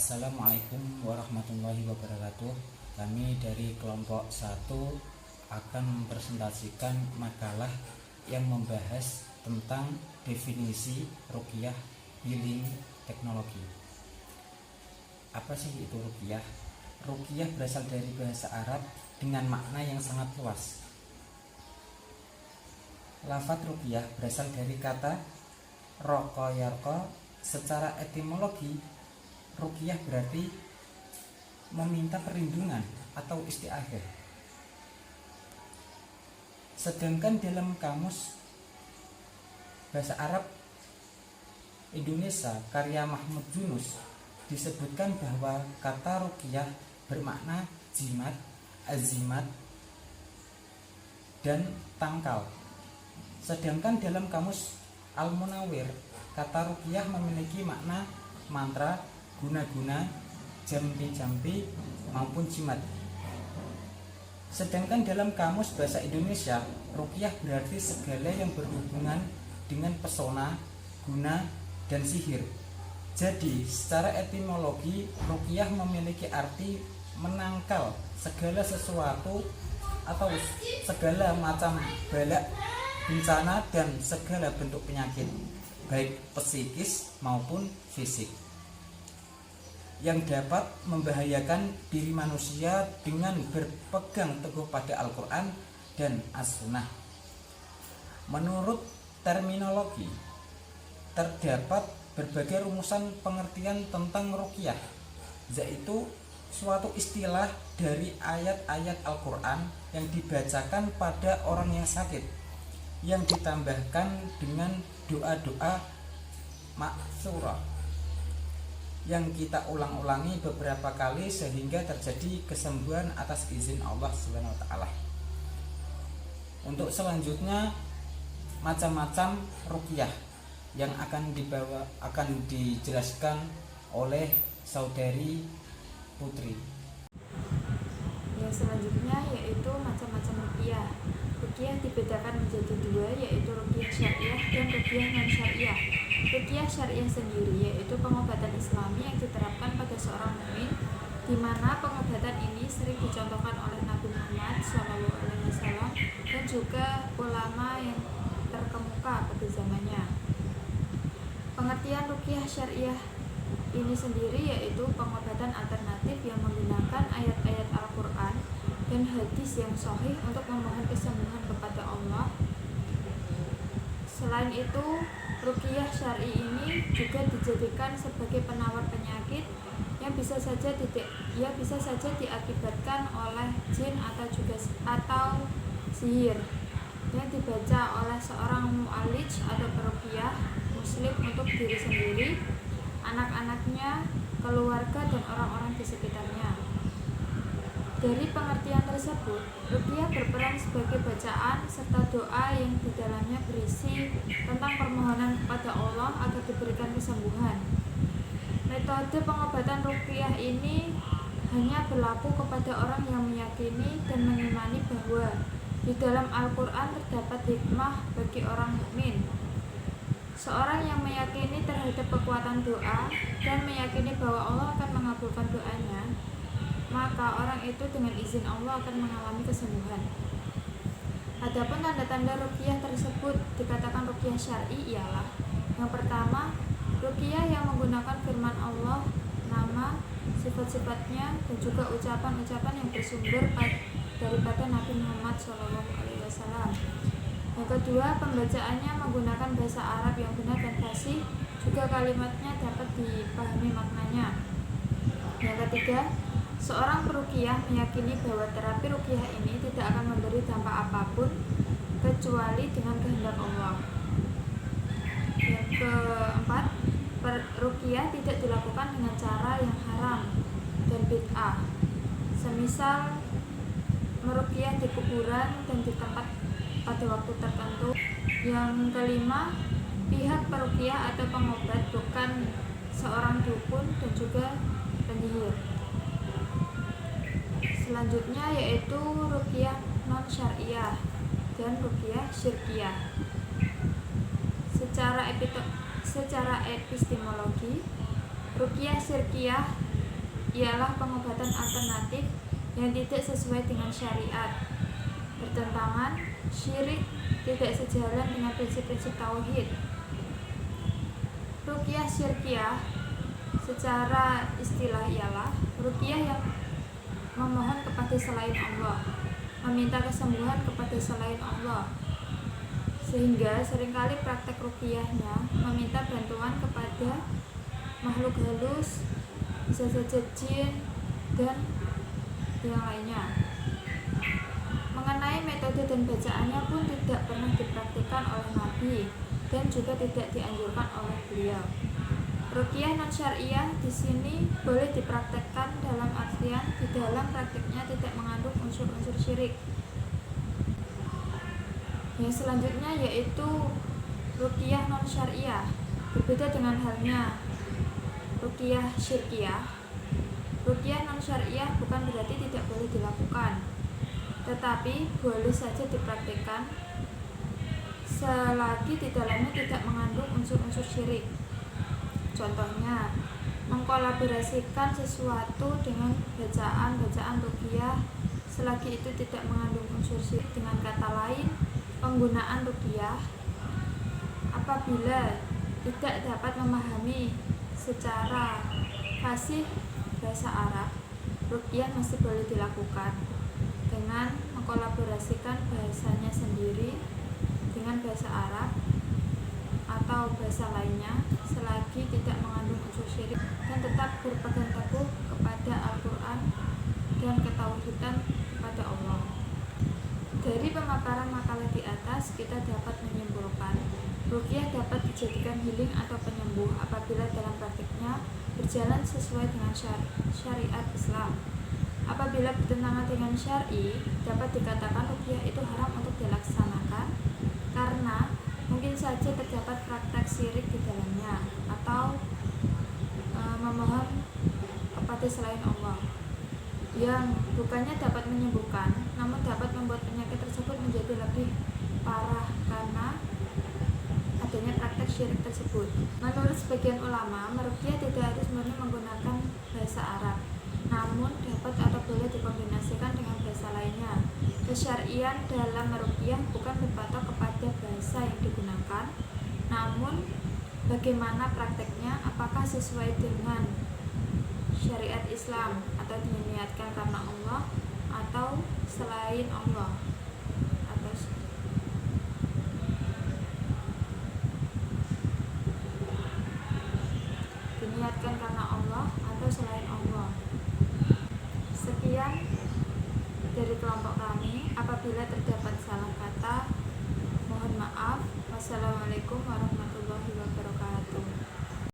Assalamualaikum warahmatullahi wabarakatuh. Kami dari kelompok 1 akan mempresentasikan makalah yang membahas tentang definisi ruqyah healing teknologi. Apa sih itu ruqyah? Ruqyah berasal dari bahasa Arab dengan makna yang sangat luas. Lafadz ruqyah berasal dari kata raqa yarqa. Secara etimologi, ruqyah berarti meminta perlindungan atau isti'adzah. Sedangkan dalam kamus bahasa Arab Indonesia karya Mahmud Yunus disebutkan bahwa kata ruqyah bermakna jimat, azimat, dan tangkal. Sedangkan dalam kamus Al-Munawwir, kata ruqyah memiliki makna mantra, guna-guna, jampi-jampi, maupun jimat. Sedangkan dalam kamus bahasa Indonesia, ruqyah berarti segala yang berhubungan dengan pesona, guna, dan sihir. Jadi, secara etimologi, ruqyah memiliki arti menangkal segala sesuatu atau segala macam bala, bencana, dan segala bentuk penyakit, baik psikis maupun fisik, yang dapat membahayakan diri manusia dengan berpegang teguh pada Al-Quran dan As-Sunnah. Menurut terminologi, terdapat berbagai rumusan pengertian tentang ruqyah, yaitu suatu istilah dari ayat-ayat Al-Quran yang dibacakan pada orang yang sakit, yang ditambahkan dengan doa-doa maksurah yang kita ulang-ulangi beberapa kali sehingga terjadi kesembuhan atas izin Allah SWT. Untuk selanjutnya, macam-macam ruqyah yang akan dijelaskan oleh saudari Putri. Yang selanjutnya yaitu macam-macam ruqyah. Ruqyah dibedakan menjadi dua, yaitu ruqyah syariah dan ruqyah non syariah. Ruqyah syariah sendiri yaitu pengobatan Islami yang diterapkan pada seorang mukmin, di mana pengobatan ini sering dicontohkan oleh Nabi Muhammad SAW dan juga ulama yang terkemuka pada zamannya. Pengertian ruqyah syariah ini sendiri yaitu pengobatan alternatif yang menggunakan ayat-ayat Al-Quran dan hadis yang sahih untuk memohon kesembuhan kepada Allah. Selain itu, ruqyah syar'i ini juga dijadikan sebagai penawar penyakit yang bisa saja diakibatkan oleh jin atau sihir, yang dibaca oleh seorang mu'alij atau peruqyah muslim untuk diri sendiri, anak-anaknya, keluarga, dan orang-orang di sekitarnya. Dari pengertian tersebut, ruqyah berperan sebagai bacaan serta doa yang di dalamnya berisi tentang permohonan kepada Allah agar diberikan kesembuhan. Metode pengobatan ruqyah ini hanya berlaku kepada orang yang meyakini dan mengimani bahwa di dalam Al-Quran terdapat hikmah bagi orang mukmin. Seorang yang meyakini terhadap kekuatan doa dan meyakini bahwa Allah akan mengabulkan doanya, maka orang itu dengan izin Allah akan mengalami kesembuhan. Adapun tanda-tanda ruqyah tersebut dikatakan ruqyah syar'i ialah: yang pertama, ruqyah yang menggunakan firman Allah, nama, sifat-sifatnya, dan juga ucapan-ucapan yang bersumber daripada Nabi Muhammad SAW. Yang kedua, pembacaannya menggunakan bahasa Arab yang benar dan fasih, juga kalimatnya dapat dipahami maknanya. Yang ketiga, seorang peruqyah meyakini bahwa terapi ruqyah ini tidak akan memberi dampak apapun kecuali dengan kehendak Allah. Yang keempat, ruqyah tidak dilakukan dengan cara yang haram dan bid'ah, semisal meruqyah di kuburan dan di tempat pada waktu tertentu. Yang kelima, pihak peruqyah atau pengobat bukan seorang dukun dan juga penyihir. Selanjutnya yaitu ruqyah non syariah dan ruqyah syirkiyah. Secara epistemologi, ruqyah syirkiyah ialah pengobatan alternatif yang tidak sesuai dengan syariat, bertentangan, syirik, tidak sejalan dengan prinsip-prinsip tauhid. Ruqyah syirkiyah secara istilah ialah ruqyah yang memohon kepada selain Allah, meminta kesembuhan kepada selain Allah, sehingga seringkali praktek ruqyahnya meminta bantuan kepada makhluk halus, bisa saja jin dan yang lainnya. Mengenai metode dan bacaannya pun tidak pernah dipraktikkan oleh Nabi dan juga tidak dianjurkan oleh beliau. Ruqyah non syariah di sini boleh dipraktekkan dalam artian di dalam praktiknya tidak mengandung unsur-unsur syirik. Yang selanjutnya yaitu ruqyah non syariah. Berbeda dengan halnya ruqyah syirkiyah. Ruqyah non syariah bukan berarti tidak boleh dilakukan, tetapi boleh saja dipraktikkan selagi di dalamnya tidak mengandung unsur-unsur syirik. Contohnya, mengkolaborasikan sesuatu dengan bacaan ruqyah selagi itu tidak mengandung unsur syirik. Dengan kata lain, penggunaan ruqyah apabila tidak dapat memahami secara fasih bahasa Arab, ruqyah masih boleh dilakukan dengan mengkolaborasikan bahasanya sendiri dengan bahasa Arab atau bahasa lainnya selagi tidak mengandung unsur syirik dan tetap berpegang teguh kepada Al-Quran dan ketauhidan kepada Allah. Dari pemaparan makalah di atas kita dapat menyimpulkan ruqyah dapat dijadikan healing atau penyembuh apabila dalam praktiknya berjalan sesuai dengan syariat Islam. Apabila bertentangan dengan syar'i, dapat dikatakan ruqyah itu haram untuk dilaksanakan karena mungkin saja terdapat praktek syirik di dalamnya atau memohon kepada selain Allah yang bukannya dapat menyembuhkan, namun dapat membuat penyakit tersebut menjadi lebih parah karena adanya praktek syirik tersebut. Menurut sebagian ulama, meruqyah tidak harus murni menggunakan bahasa Arab, namun dapat atau boleh dikombinasikan dengan bahasa lainnya. Kesyar'ian dalam meruqyah bukan berpatok kepada bahasa yang digunakan, namun bagaimana prakteknya, apakah sesuai dengan syariat Islam atau diniatkan karena Allah atau selain Allah atau diniatkan karena Allah atau selain Allah. Sekian dari kelompok kami. Apabila terdapat salah kata, mohon maaf. Wassalamualaikum warahmatullahi wabarakatuh.